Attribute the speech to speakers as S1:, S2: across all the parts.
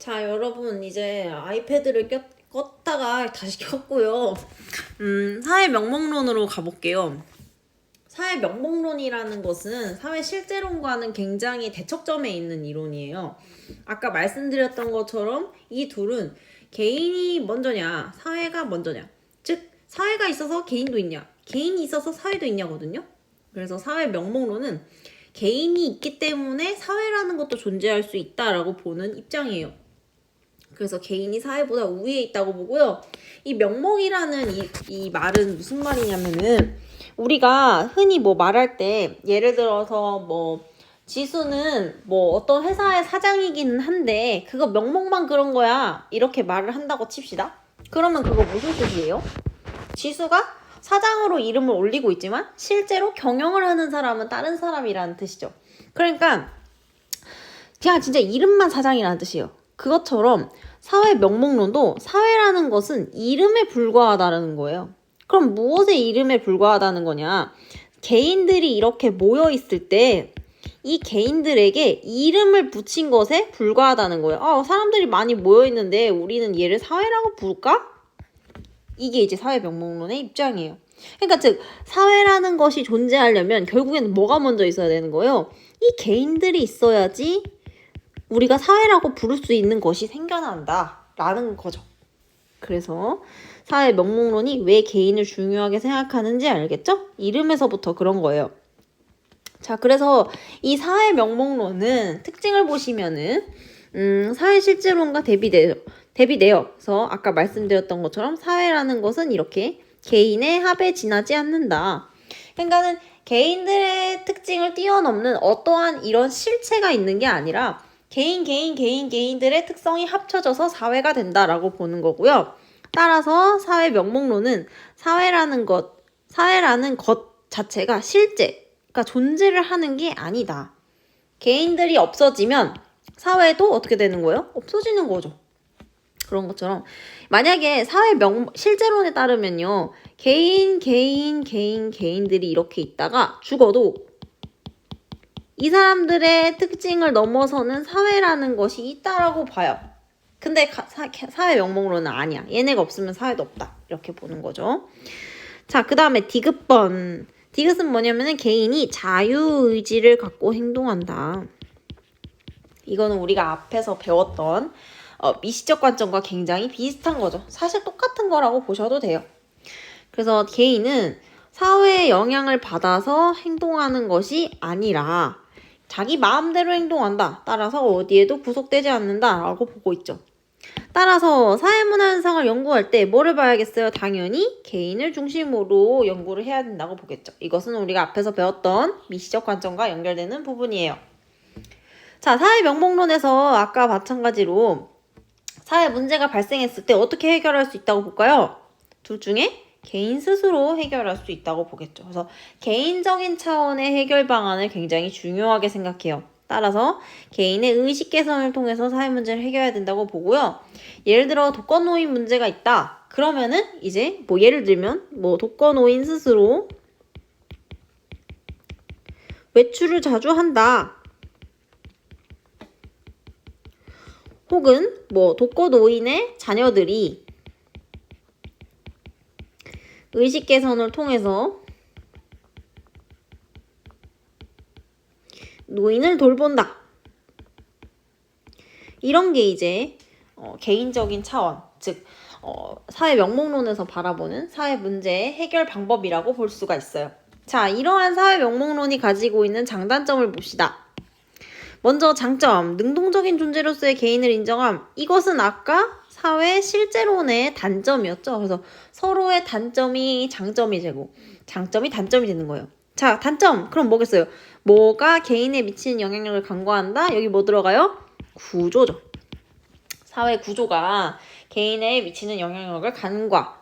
S1: 자, 여러분 이제 아이패드를 껐다가 다시 켰고요. 사회 명목론으로 가볼게요. 사회 명목론이라는 것은 사회 실제론과는 굉장히 대척점에 있는 이론이에요. 아까 말씀드렸던 것처럼 이 둘은 개인이 먼저냐, 사회가 먼저냐. 즉, 사회가 있어서 개인도 있냐, 개인이 있어서 사회도 있냐거든요. 그래서 사회 명목론은 개인이 있기 때문에 사회라는 것도 존재할 수 있다라고 보는 입장이에요. 그래서 개인이 사회보다 우위에 있다고 보고요. 이 명목이라는 이 말은 무슨 말이냐면은 우리가 흔히 뭐 말할 때 예를 들어서 뭐 지수는 뭐 어떤 회사의 사장이기는 한데 그거 명목만 그런 거야 이렇게 말을 한다고 칩시다. 그러면 그거 무슨 뜻이에요? 지수가 사장으로 이름을 올리고 있지만 실제로 경영을 하는 사람은 다른 사람이라는 뜻이죠. 그러니까 그냥 진짜 이름만 사장이라는 뜻이에요. 그것처럼 사회 명목론도 사회라는 것은 이름에 불과하다는 거예요. 그럼 무엇의 이름에 불과하다는 거냐? 개인들이 이렇게 모여 있을 때 이 개인들에게 이름을 붙인 것에 불과하다는 거예요. 사람들이 많이 모여 있는데 우리는 얘를 사회라고 부를까? 이게 이제 사회 명목론의 입장이에요. 그러니까 즉 사회라는 것이 존재하려면 결국에는 뭐가 먼저 있어야 되는 거예요? 이 개인들이 있어야지 우리가 사회라고 부를 수 있는 것이 생겨난다 라는 거죠. 그래서 사회 명목론이 왜 개인을 중요하게 생각하는지 알겠죠? 이름에서부터 그런 거예요. 자, 그래서 이 사회 명목론은 특징을 보시면은 사회 실제론과 대비돼요. 그래서 아까 말씀드렸던 것처럼 사회라는 것은 이렇게 개인의 합에 지나지 않는다. 그러니까는 개인들의 특징을 뛰어넘는 어떠한 이런 실체가 있는 게 아니라 개인들의 특성이 합쳐져서 사회가 된다라고 보는 거고요. 따라서 사회 명목론은 사회라는 것 자체가 실제, 그러니까 존재를 하는 게 아니다. 개인들이 없어지면 사회도 어떻게 되는 거예요? 없어지는 거죠. 그런 것처럼 만약에 사회 실제론에 따르면요. 개인들이 이렇게 있다가 죽어도 이 사람들의 특징을 넘어서는 사회라는 것이 있다라고 봐요. 근데 사회 명목론은 아니야. 얘네가 없으면 사회도 없다. 이렇게 보는 거죠. 자, 그 다음에 디귿번. 디귿은 뭐냐면은 개인이 자유의지를 갖고 행동한다. 이거는 우리가 앞에서 배웠던 미시적 관점과 굉장히 비슷한 거죠. 사실 똑같은 거라고 보셔도 돼요. 그래서 개인은 사회의 영향을 받아서 행동하는 것이 아니라 자기 마음대로 행동한다. 따라서 어디에도 구속되지 않는다라고 보고 있죠. 따라서 사회문화 현상을 연구할 때 뭐를 봐야겠어요? 당연히 개인을 중심으로 연구를 해야 된다고 보겠죠. 이것은 우리가 앞에서 배웠던 미시적 관점과 연결되는 부분이에요. 자, 사회 명목론에서 아까 마찬가지로 사회 문제가 발생했을 때 어떻게 해결할 수 있다고 볼까요? 둘 중에 개인 스스로 해결할 수 있다고 보겠죠. 그래서 개인적인 차원의 해결 방안을 굉장히 중요하게 생각해요. 따라서 개인의 의식 개선을 통해서 사회 문제를 해결해야 된다고 보고요. 예를 들어 독거노인 문제가 있다. 그러면은 이제 뭐 예를 들면 뭐 독거노인 스스로 외출을 자주 한다. 혹은 뭐 독거노인의 자녀들이 의식 개선을 통해서 노인을 돌본다. 이런 게 이제 개인적인 차원, 즉 사회 명목론에서 바라보는 사회 문제의 해결 방법이라고 볼 수가 있어요. 자, 이러한 사회 명목론이 가지고 있는 장단점을 봅시다. 먼저 장점, 능동적인 존재로서의 개인을 인정함. 이것은 아까 사회 실제론의 단점이었죠. 그래서 서로의 단점이 장점이 되고 장점이 단점이 되는 거예요. 자, 단점. 그럼 뭐겠어요? 뭐가 개인에 미치는 영향력을 간과한다? 여기 뭐 들어가요? 구조죠. 사회 구조가 개인에 미치는 영향력을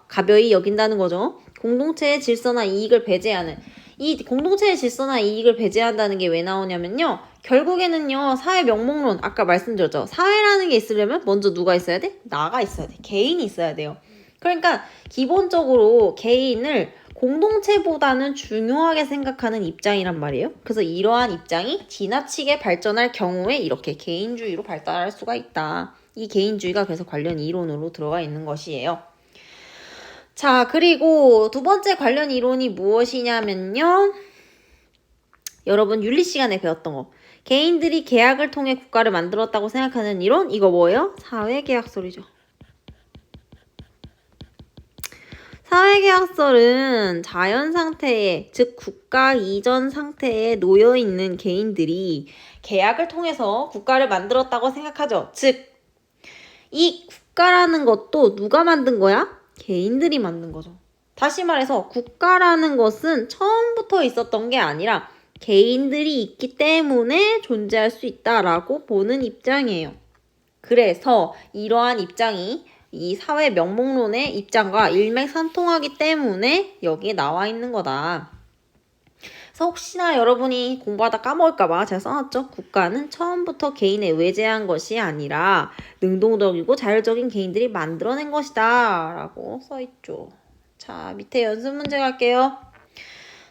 S1: 가벼이 여긴다는 거죠. 공동체의 질서나 이익을 배제하는. 이 공동체의 질서나 이익을 배제한다는 게 왜 나오냐면요. 결국에는요. 사회 명목론 아까 말씀드렸죠. 사회라는 게 있으려면 먼저 누가 있어야 돼? 나가 있어야 돼. 개인이 있어야 돼요. 그러니까 기본적으로 개인을 공동체보다는 중요하게 생각하는 입장이란 말이에요. 그래서 이러한 입장이 지나치게 발전할 경우에 이렇게 개인주의로 발달할 수가 있다. 이 개인주의가 그래서 관련 이론으로 들어가 있는 것이에요. 자, 그리고 두 번째 관련 이론이 무엇이냐면요. 여러분 윤리 시간에 배웠던 거. 개인들이 계약을 통해 국가를 만들었다고 생각하는 이론? 이거 뭐예요? 사회계약설이죠. 사회계약설은 자연 상태에, 즉 국가 이전 상태에 놓여있는 개인들이 계약을 통해서 국가를 만들었다고 생각하죠. 즉, 이 국가라는 것도 누가 만든 거야? 개인들이 만든 거죠. 다시 말해서 국가라는 것은 처음부터 있었던 게 아니라 개인들이 있기 때문에 존재할 수 있다라고 보는 입장이에요. 그래서 이러한 입장이 이 사회 명목론의 입장과 일맥상통하기 때문에 여기에 나와 있는 거다. 그래서 혹시나 여러분이 공부하다 까먹을까봐 제가 써놨죠. 국가는 처음부터 개인에 외재한 것이 아니라 능동적이고 자율적인 개인들이 만들어낸 것이다 라고 써있죠. 자, 밑에 연습 문제 갈게요.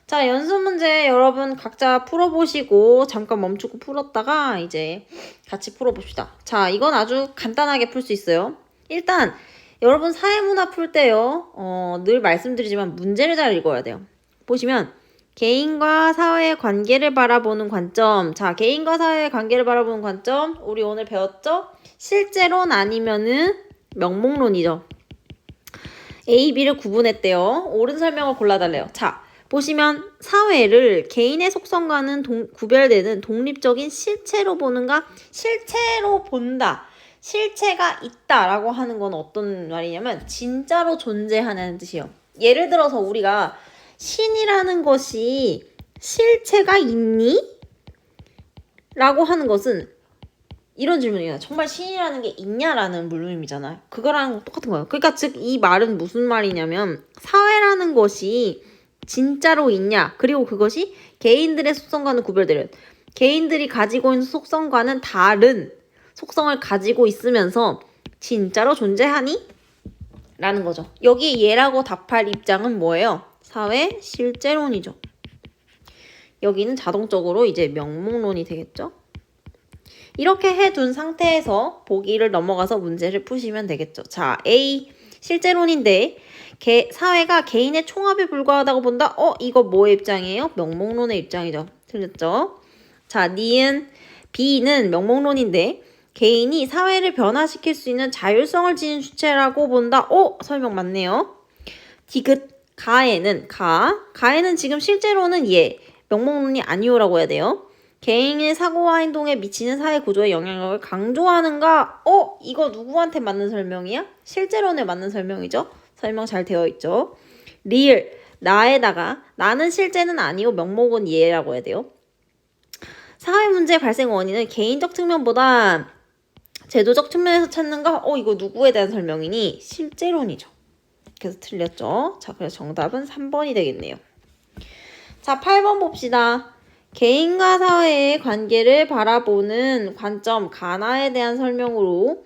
S1: 자, 연습 문제 여러분 각자 풀어보시고 잠깐 멈추고 풀었다가 이제 같이 풀어봅시다. 자, 이건 아주 간단하게 풀 수 있어요. 일단 여러분 사회문화 풀 때요. 늘 말씀드리지만 문제를 잘 읽어야 돼요. 보시면 개인과 사회의 관계를 바라보는 관점. 자, 개인과 사회의 관계를 바라보는 관점. 우리 오늘 배웠죠? 실제론 아니면은 명목론이죠. A, B를 구분했대요. 옳은 설명을 골라달래요. 자, 보시면 사회를 개인의 속성과는 구별되는 독립적인 실체로 보는가? 실체로 본다. 실체가 있다라고 하는 건 어떤 말이냐면 진짜로 존재하는 뜻이에요. 예를 들어서 우리가 신이라는 것이 실체가 있니? 라고 하는 것은 이런 질문이에요. 정말 신이라는 게 있냐라는 물음이잖아요. 그거랑 똑같은 거예요. 그러니까 즉 이 말은 무슨 말이냐면 사회라는 것이 진짜로 있냐, 그리고 그것이 개인들의 속성과는 구별되는, 개인들이 가지고 있는 속성과는 다른 속성을 가지고 있으면서 진짜로 존재하니? 라는 거죠. 여기 얘라고 답할 입장은 뭐예요? 사회 실제론이죠. 여기는 자동적으로 이제 명목론이 되겠죠. 이렇게 해둔 상태에서 보기를 넘어가서 문제를 푸시면 되겠죠. 자, A 실제론인데 사회가 개인의 총합에 불과하다고 본다? 이거 뭐의 입장이에요? 명목론의 입장이죠. 틀렸죠? 자, 니은 B는 명목론인데 개인이 사회를 변화시킬 수 있는 자율성을 지닌 주체라고 본다? 설명 맞네요. 디귿 가에는 지금 실제로는 명목론이 아니오라고 해야 돼요. 개인의 사고와 행동에 미치는 사회 구조의 영향력을 강조하는가? 이거 누구한테 맞는 설명이야? 실제론에 맞는 설명이죠. 설명 잘 되어 있죠. 리을 나에다가 나는 실제는 아니고 명목은 예라고 해야 돼요. 사회 문제 발생 원인은 개인적 측면보다 제도적 측면에서 찾는가? 이거 누구에 대한 설명이니? 실제론이죠. 그래서 틀렸죠. 자, 그래서 정답은 3번이 되겠네요. 자, 8번 봅시다. 개인과 사회의 관계를 바라보는 관점, 가나에 대한 설명으로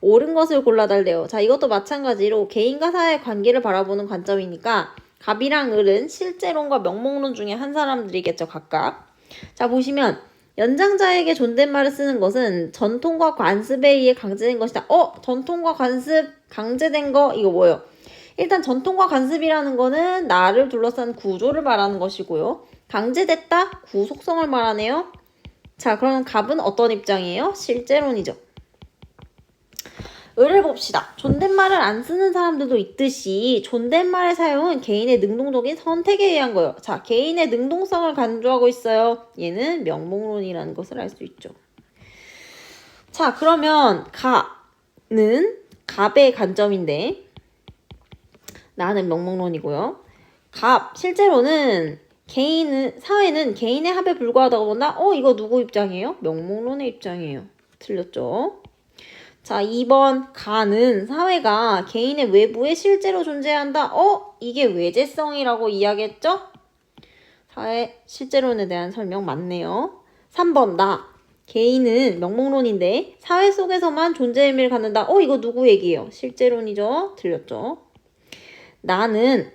S1: 옳은 것을 골라달래요. 자, 이것도 마찬가지로 개인과 사회의 관계를 바라보는 관점이니까 갑이랑 을은 실제론과 명목론 중에 한 사람들이겠죠, 각각. 자, 보시면 연장자에게 존댓말을 쓰는 것은 전통과 관습에 의해 강제된 것이다. 전통과 관습 강제된 거 이거 뭐예요? 일단 전통과 관습이라는 거는 나를 둘러싼 구조를 말하는 것이고요. 강제됐다? 구속성을 말하네요. 자, 그럼 갑은 어떤 입장이에요? 실제론이죠. 을을 봅시다. 존댓말을 안 쓰는 사람들도 있듯이 존댓말의 사용은 개인의 능동적인 선택에 의한 거예요. 자, 개인의 능동성을 강조하고 있어요. 얘는 명목론이라는 것을 알 수 있죠. 자, 그러면 가는 갑의 관점인데 나는 명목론이고요. 실제로는 사회는 개인의 합에 불과하다고 본다? 이거 누구 입장이에요? 명목론의 입장이에요. 틀렸죠? 자, 2번 가는 사회가 개인의 외부에 실제로 존재한다? 이게 외재성이라고 이야기했죠? 사회 실제론에 대한 설명 맞네요. 3번 개인은 명목론인데 사회 속에서만 존재의 의미를 갖는다? 이거 누구 얘기예요? 실제론이죠? 틀렸죠? 나는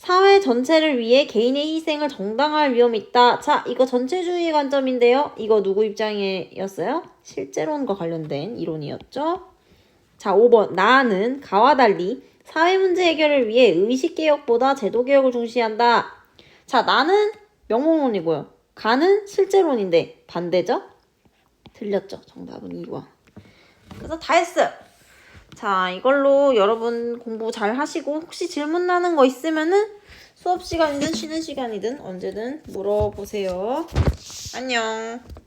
S1: 사회 전체를 위해 개인의 희생을 정당화할 위험이 있다. 자, 이거 전체주의 관점인데요. 이거 누구 입장이었어요? 실제론과 관련된 이론이었죠. 자, 5번. 나는 가와 달리 사회 문제 해결을 위해 의식개혁보다 제도개혁을 중시한다. 자, 나는 명목론이고요. 가는 실제론인데 반대죠? 틀렸죠. 정답은 2번. 그래서 다 했어요. 자, 이걸로 여러분 공부 잘 하시고 혹시 질문 나는 거 있으면은 수업 시간이든 쉬는 시간이든 언제든 물어보세요. 안녕.